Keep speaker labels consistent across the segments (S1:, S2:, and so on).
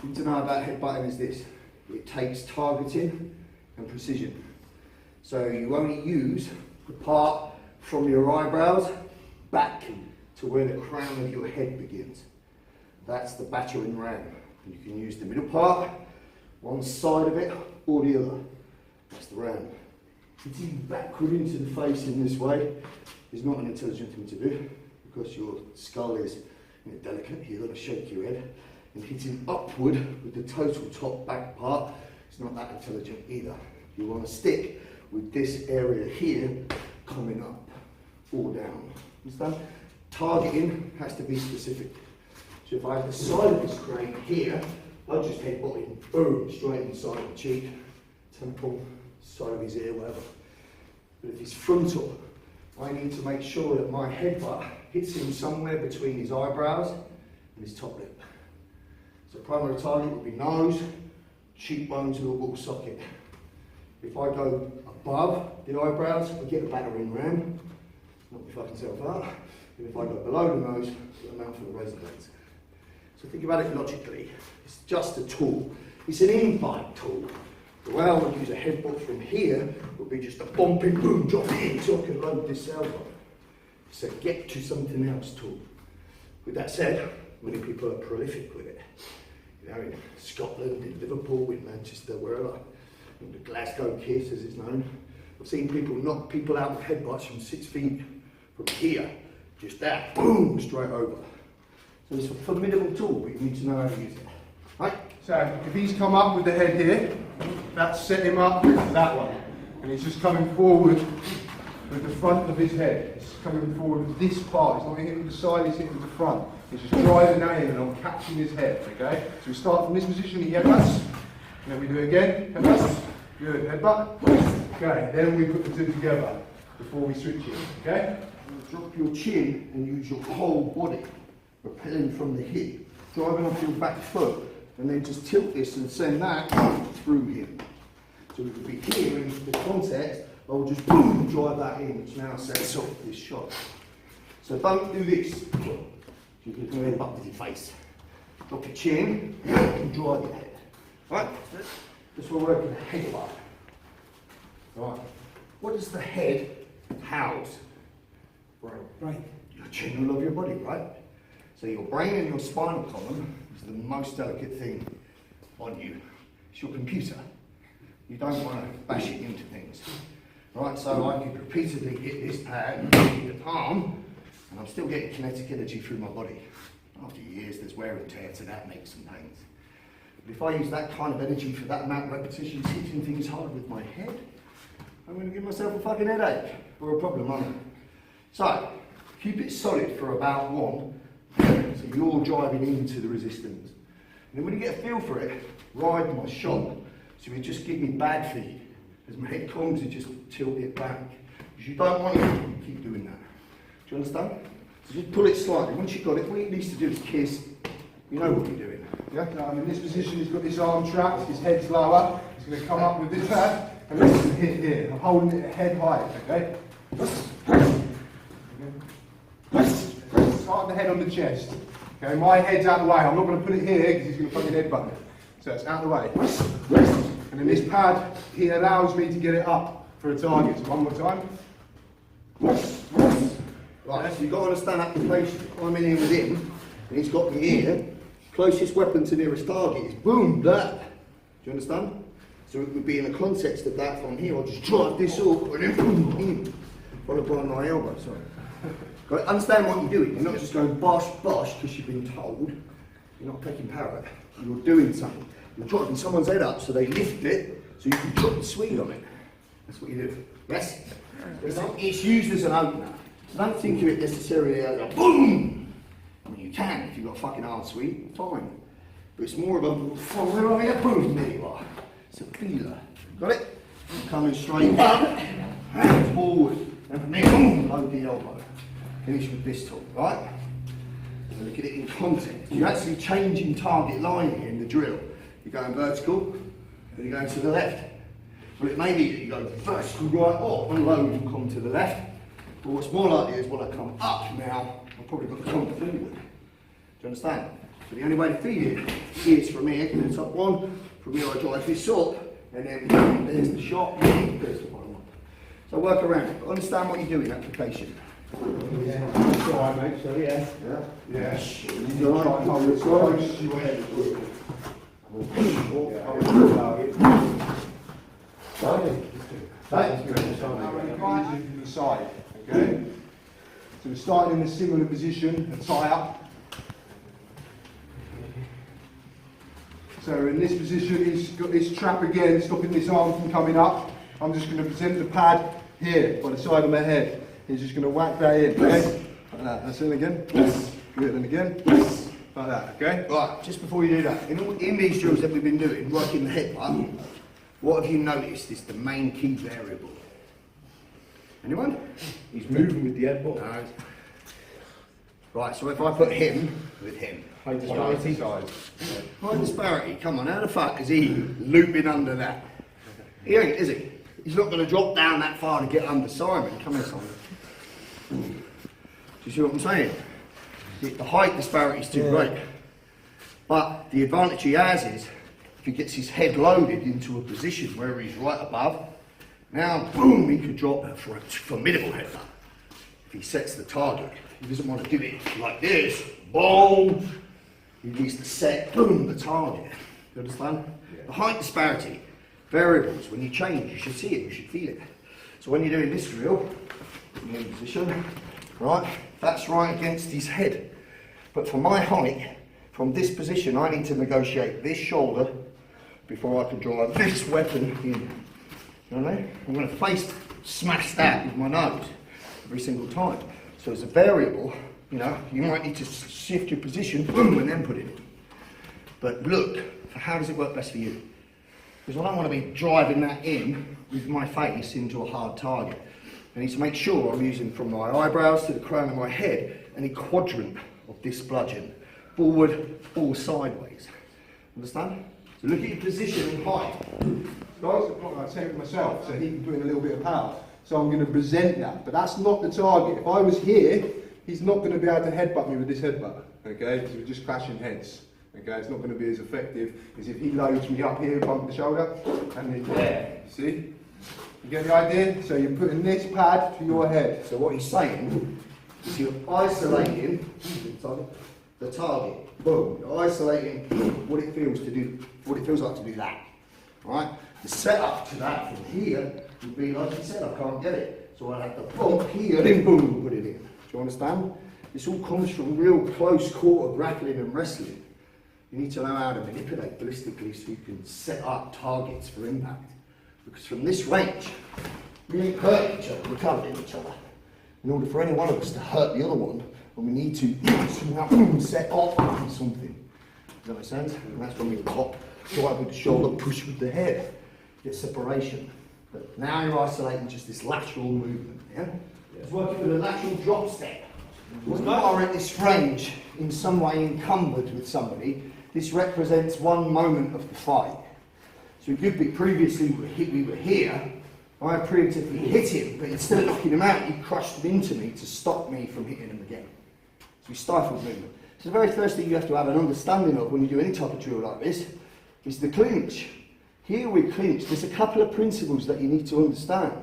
S1: thing to know about headbutting is this: it takes targeting and precision. So you only use the part from your eyebrows back to where the crown of your head begins. That's the battering ram. You can use the middle part, one side of it, or the other. That's the ram. Hitting backward into the face in this way is not an intelligent thing to do, because your skull is delicate. You're going to shake your head. And hitting upward with the total top back part is not that intelligent either. You want to stick with this area here coming up or down. Understand? Targeting has to be specific. So if I have the side of this crane here, I'll just headbutt him, boom, straight inside the cheek, temple, side of his ear, whatever. But if he's frontal, I need to make sure that my headbutt hits him somewhere between his eyebrows and his top lip. So primary target would be nose, cheekbone to the wall socket. If I go above the eyebrows, I get a battering ram, knock my fucking self out. And if I go below the nose, I get a mouthful of razor blades. So think about it logically. It's just a tool. It's an in-fight tool. The way I would use a headbutt from here would be just a bumping, boom, drop it in so I can load this elbow. It's a get to something else tool. With that said, many people are prolific with it. You know, in Scotland, in Liverpool, in Manchester, wherever. In the Glasgow Kiss, as it's known. I've seen people knock people out with headbutts from 6 feet from here. Just that, boom, straight over. So it's a formidable tool, but you need to know how to use it. Right?
S2: So if he's come up with the head here, that's set him up with that one. And he's just coming forward with the front of his head. It's coming forward with this part. He's not hitting with the side, he's hitting with the front. He's just driving that in and I'm catching his head, okay? So we start from this position, he headbutts. And then we do it again, headbutts. Good, headbutt. Okay, then we put the two together before we switch it, okay?
S1: Drop your chin and use your whole body, propelling from the hip, driving off your back foot, and then just tilt this and send that through him. So we could be here in the context, I will just boom, drive that in, which now sets off this shot. So don't do this. You're going to end up with your face. Drop your chin and drive your head. Right? This will work in a headbutt. Right. What does the head house? Brain. Your general of your body, right? So your brain and your spinal column is the most delicate thing on you. It's your computer. You don't want to bash it into things. Right, so I could repeatedly hit this pad, hit the palm, and I'm still getting kinetic energy through my body. After years, there's wear and tear to that, makes some pains. But if I use that kind of energy for that amount of repetitions, hitting things hard with my head, I'm going to give myself a fucking headache, or a problem, aren't I? So, keep it solid for about 1, so you're driving into the resistance. And then when you get a feel for it, ride my shot. So you just give me bad feed. As my head comes, you just tilt it back. Because you don't want to keep doing that. Do you understand? So just pull it slightly. Once you've got it, what it needs to do is kiss. You know what you're doing.
S2: Yeah, now I'm in this position, he's got this arm trapped, his head's lower. He's going to come up with this pad, and this is hit here. I'm holding it head height, okay? Start the head on the chest. Okay, my head's out of the way. I'm not going to put it here because he's going to fucking headbutt me. So it's out of the way. And then this pad, he allows me to get it up for a target. So one more time.
S1: Right, so you've got to understand application. I'm in here with him, and he's got me here. Closest weapon to nearest target is boom, that. Do you understand? So it would be in the context of that from here. I'll just drive this up and then boom, in. Followed by my elbow, sorry. Right, understand what you're doing. You're not just going bosh, bosh, because you've been told. You're not taking power. You're doing something. You're dropping someone's head up so they lift it, so you can drop the Swede on it. That's what you do. Yes? It's used as an opener. So don't think of it necessarily as a boom! I mean, you can if you've got a fucking hard Swede, fine. But it's more of a boom, there you are. It's a feeler. Got it? Coming straight up, hands forward, and from there, boom, load the elbow. Finish with this tool, right? And look at it in context. You're actually changing target line here in the drill. You're going vertical, then you're going to the left. Well, it may be that you go vertical right up, unload and come to the left. But what's more likely is when I come up now, I've probably got to come forward. Do you understand? So the only way to feed it is from here, the top one, from here I drive this up, and then there's the shot, there's the bottom one. So work around it, but understand what you do in application.
S2: Yeah, that's all right, mate, so yeah. Yeah. You need to try and hold it close to your head as well. To the side, okay? So we're starting in a similar position, a tie up. So in this position, he's got this trap again, stopping this arm from coming up. I'm just going to present the pad here, by the side of my head. He's just going to whack that in, okay? Like that, that's it again. Good, and again. Like that, okay?
S1: Right, just before you do that, in these drills that we've been doing, working the headbutt, what have you noticed is the main key variable? Anyone?
S3: He's moving with the headbutt.
S1: No. Right, so if I put him with him.
S3: Height disparity.
S1: Height disparity, come on, how the fuck is he looping under that? He ain't, is he? He's not going to drop down that far to get under Simon. Come here, Simon. Do you see what I'm saying? The height disparity is too great. But the advantage he has is, if he gets his head loaded into a position where he's right above, now, boom, he could drop for a formidable headbutt. If he sets the target, he doesn't want to do it like this, boom. He needs to set, boom, the target. You understand? Yeah. The height disparity, variables, when you change, you should see it, you should feel it. So when you're doing this drill, in position, right, that's right against his head. But for my height, from this position, I need to negotiate this shoulder before I can drive this weapon in. You know what I mean? I'm going to face smash that with my nose every single time. So as a variable, you know, you might need to shift your position, boom, and then put it in. But look, how does it work best for you? Because I don't want to be driving that in with my face into a hard target. I need to make sure I'm using from my eyebrows to the crown of my head any quadrant of this bludgeon, forward or sideways. Understand? So look at your position and height.
S2: Guys, I take it myself, so he can put in a little bit of power. So I'm going to present that, but that's not the target. If I was here, he's not going to be able to headbutt me with this headbutt, okay? Because we're just clashing heads, okay? It's not going to be as effective as if he loads me up here, bump the shoulder, and then there, you see? You get the idea? So you're putting this pad to your head.
S1: So what he's saying is you're isolating the target. Boom. You're isolating what it feels to do, what it feels like to do that. Right? The setup to that from here would be like you said, I can't get it. So I'll have to bump here, then boom, put it in. Do you understand? This all comes from real close quarter grappling and wrestling. You need to know how to manipulate ballistically so you can set up targets for impact. Because from this range, we ain't hurting each other, we're covering each other. In order for any one of us to hurt the other one, we need to somehow set off something. Does that make sense? And that's when we pop, drive with the shoulder, push with the head, get separation. But now you're isolating just this lateral movement. Yeah? It's working with a lateral drop step. When you are at this range, in some way encumbered with somebody, this represents one moment of the fight. So it could be previously we were here, I preemptively hit him, but instead of knocking him out, he crushed him into me to stop me from hitting him again. So we stifled movement. So the very first thing you have to have an understanding of when you do any type of drill like this is the clinch. Here we clinch. There's a couple of principles that you need to understand.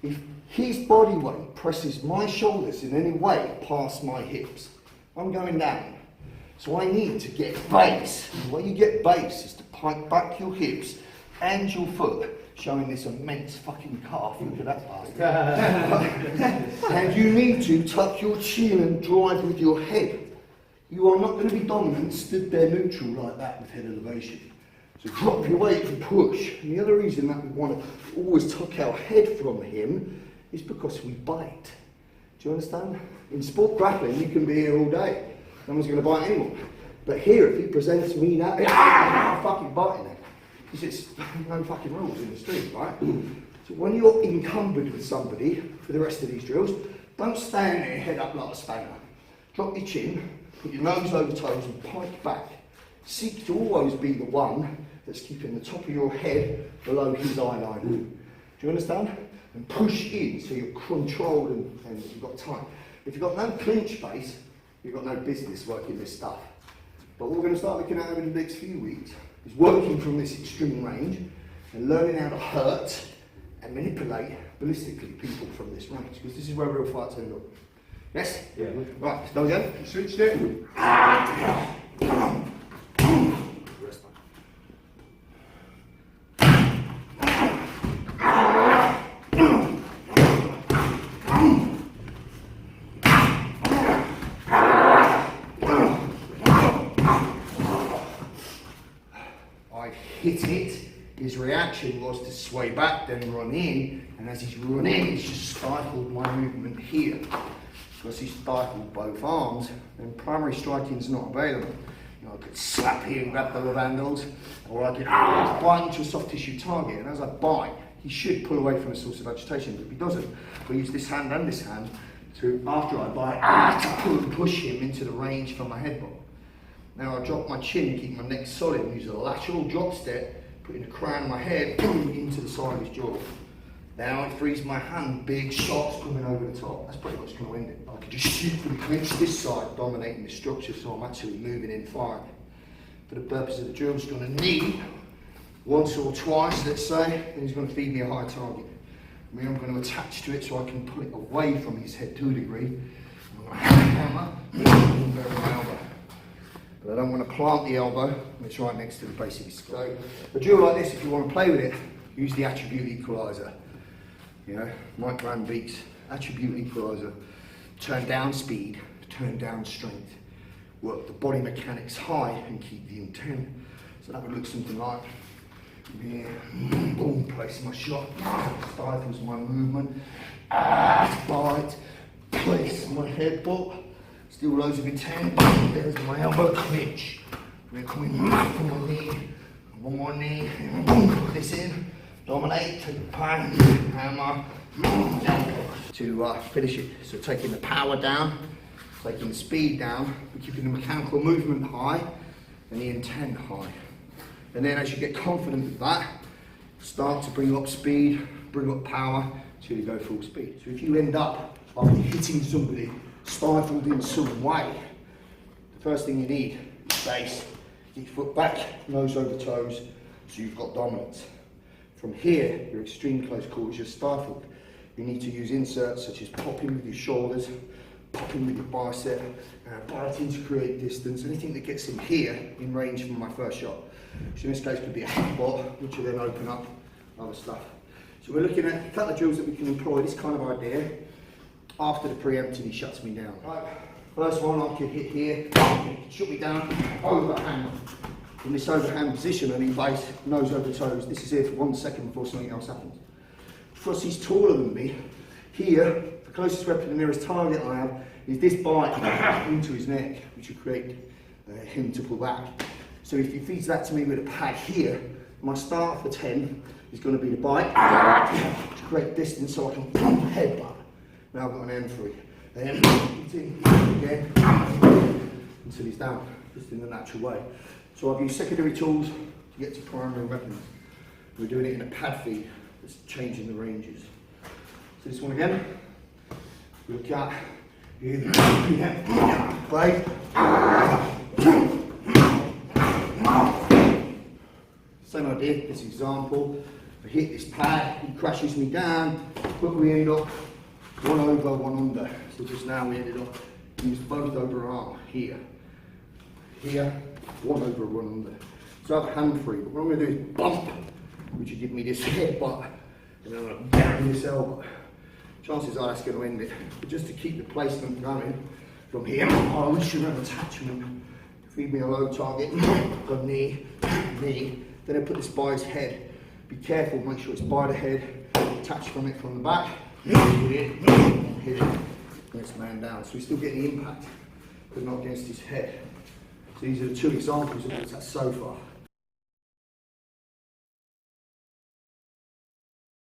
S1: If his body weight presses my shoulders in any way past my hips, I'm going down. So I need to get base. The way you get base is to pike back your hips and your foot, showing this immense fucking calf. Look at that bastard. And you need to tuck your chin and drive with your head. You are not going to be dominant, stood there neutral like that with head elevation. So drop your weight and push. And the other reason that we want to always tuck our head from him is because we bite. Do you understand? In sport grappling, you can be here all day. No one's going to bite anyone. But here, if he presents me now, I'm fucking biting him. Because it's no fucking rules in the street, right? So when you're encumbered with somebody for the rest of these drills, don't stand there head up like a spanner. Drop your chin, put your nose over toes and pike back. Seek to always be the one that's keeping the top of your head below his eye line. Do you understand? And push in so you're controlled and you've got time. If you've got no clinch base, you've got no business working this stuff. But what we're going to start looking at over the next few weeks is working from this extreme range and learning how to hurt and manipulate ballistically people from this range, because this is where real fights end up. Yes?
S3: Yeah.
S1: Right, let's go again.
S2: Switched it.
S1: I hit it. His reaction was to sway back, then run in, and as he's running, he's just stifled my movement here. Because he's stifled both arms, then primary striking is not available. You know, I could slap here and grab the handles, or I could bite into a soft tissue target, and as I bite, he should pull away from the source of agitation, but if he doesn't, I'll use this hand and this hand to, after I bite, to pull and push him into the range for my headbutt. Now I drop my chin, keep my neck solid, and use a lateral drop step, putting the crown of my head into the side of his jaw. Now it frees my hand, big shots coming over the top. That's pretty much going to end it. I can just shoot for the clinch this side, dominating the structure, so I'm actually moving in firing. For the purpose of the drill, I'm just going to knee once or twice, let's say, and he's going to feed me a high target. I mean, I'm going to attach to it so I can pull it away from his head to a degree. I'm going to hammer and bury my elbow. But I don't want to plant the elbow, it's right next to the base of his skull. So a drill like this, if you want to play with it, use the attribute equalizer. You know, Mike Van Beek's attribute equalizer. Turn down speed, turn down strength. Work the body mechanics high and keep the intent. So that would look something like, yeah, boom, place my shot, stifles my movement, bite, place my headbutt. Still loads of intent, there's my elbow clinch. We're coming from my knee, one more knee, boom, put this in, dominate, take the pan, hammer, to finish it. So taking the power down, taking the speed down, but keeping the mechanical movement high and the intent high. And then as you get confident with that, start to bring up speed, bring up power, till you go full speed. So if you end up after hitting somebody stifled in some way, the first thing you need is base. Get your foot back, nose over toes, so you've got dominance. From here, you're extreme close quarters, you're stifled. You need to use inserts such as popping with your shoulders, popping with your bicep, biting to create distance, anything that gets him here in range from my first shot. So in this case could be a headbutt, which will then open up other stuff. So we're looking at a couple of drills that we can employ this kind of idea. After the preempting, he shuts me down. Right. First one, I can hit here, he can shut me down, overhand. In this overhand position, and in base, nose over toes. This is here for 1 second before something else happens. Because he's taller than me, here, the closest weapon, the nearest target I have, is this bite into his neck, which will create him to pull back. So if he feeds that to me with a pad here, my start for 10 is going to be the bite to create distance so I can headbutt. Now I've got an M3. Then again until he's down, just in the natural way. So I've used secondary tools to get to primary weapons. We're doing it in a pad feed that's changing the ranges. So this one again, we look at play. Same idea, this example. I hit this pad, he crashes me down, but we end up one over, one under. So just now we ended up used both over arm here. Here, one over, one under. So I have a hand free, but what I'm going to do is bump, which will give me this headbutt, and then I'm going to bury this elbow. Chances are that's going to end it. But just to keep the placement going, from here, I wish you have attachment. Feed me a low target, go knee, knee. Then I put this by his head. Be careful, make sure it's by the head, attach from it from the back, hit it, and it's man down. So we still get the impact, but not against his head. So these are the two examples of what that's so far.